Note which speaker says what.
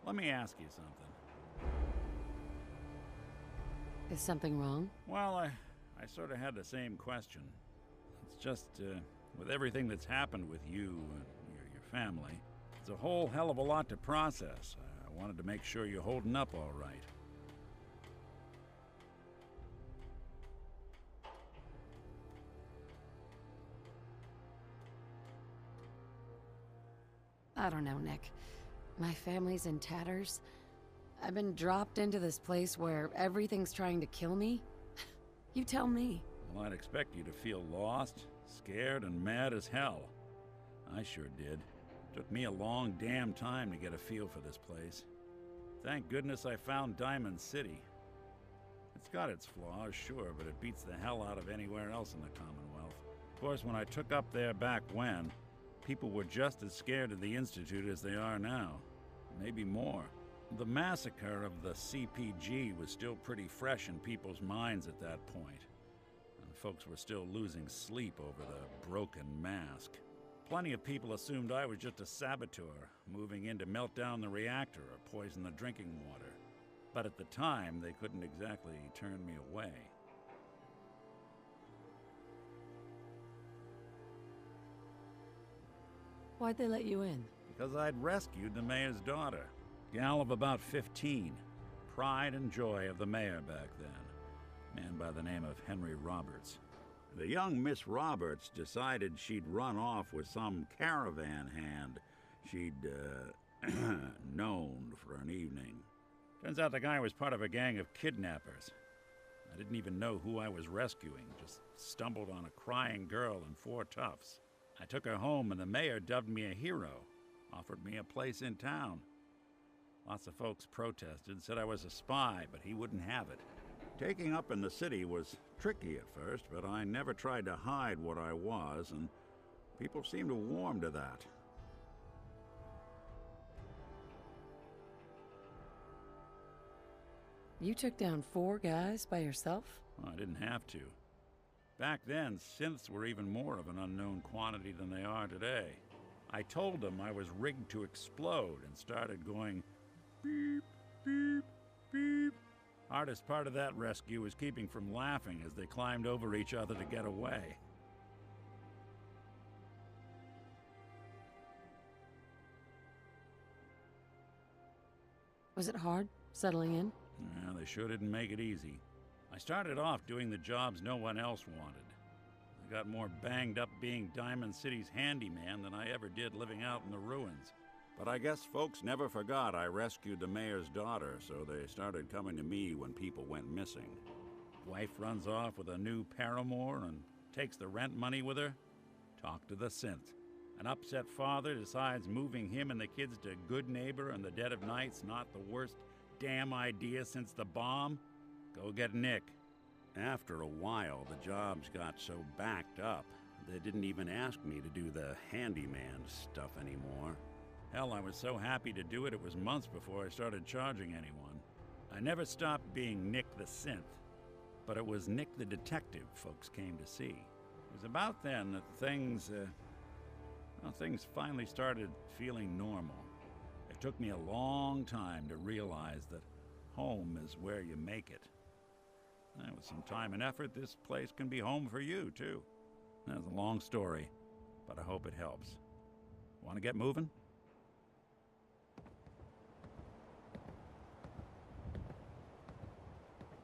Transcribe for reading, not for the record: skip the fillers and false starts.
Speaker 1: Let me ask you something.
Speaker 2: Is something wrong?
Speaker 1: Well, I sort of had the same question. It's just, with everything that's happened with you and your family, it's a whole hell of a lot to process. I wanted to make sure you're holding up all right.
Speaker 2: I don't know, Nick. My family's in tatters. I've been dropped into this place where everything's trying to kill me. You tell me.
Speaker 1: Well, I'd expect you to feel lost, scared, and mad as hell. I sure did. Took me a long damn time to get a feel for this place. Thank goodness I found Diamond City. It's got its flaws, sure, but it beats the hell out of anywhere else in the Commonwealth. Of course, when I took up there back when, people were just as scared of the Institute as they are now. Maybe more. The massacre of the CPG was still pretty fresh in people's minds at that point, and folks were still losing sleep over the broken mask. Plenty of people assumed I was just a saboteur, moving in to melt down the reactor or poison the drinking water. But at the time, they couldn't exactly turn me away.
Speaker 2: Why'd they let you in?
Speaker 1: Because I'd rescued the mayor's daughter. Gal of about 15. Pride and joy of the mayor back then. Man by the name of Henry Roberts. The young Miss Roberts decided she'd run off with some caravan hand she'd, known for an evening. Turns out the guy was part of a gang of kidnappers. I didn't even know who I was rescuing, just stumbled on a crying girl and 4 toughs. I took her home and the mayor dubbed me a hero, offered me a place in town. Lots of folks protested, said I was a spy, but he wouldn't have it. Taking up in the city was tricky at first, but I never tried to hide what I was, and people seemed to warm to that.
Speaker 2: You took down 4 guys by yourself?
Speaker 1: Well, I didn't have to. Back then, synths were even more of an unknown quantity than they are today. I told them I was rigged to explode and started going beep, beep, beep. Hardest part of that rescue was keeping from laughing as they climbed over each other to get away.
Speaker 2: Was it hard, settling in?
Speaker 1: Yeah, they sure didn't make it easy. I started off doing the jobs no one else wanted. I got more banged up being Diamond City's handyman than I ever did living out in the ruins. But I guess folks never forgot I rescued the mayor's daughter, so they started coming to me when people went missing. Wife runs off with a new paramour and takes the rent money with her. Talk to the synth. An upset father decides moving him and the kids to Good Neighbor in the dead of night's not the worst damn idea since the bomb. Go get Nick. After a while, the jobs got so backed up, they didn't even ask me to do the handyman stuff anymore. Hell, I was so happy to do it, it was months before I started charging anyone. I never stopped being Nick the Synth, but it was Nick the Detective folks came to see. It was about then that things finally started feeling normal. It took me a long time to realize that home is where you make it. And with some time and effort, this place can be home for you, too. That's a long story, but I hope it helps. Want to get moving?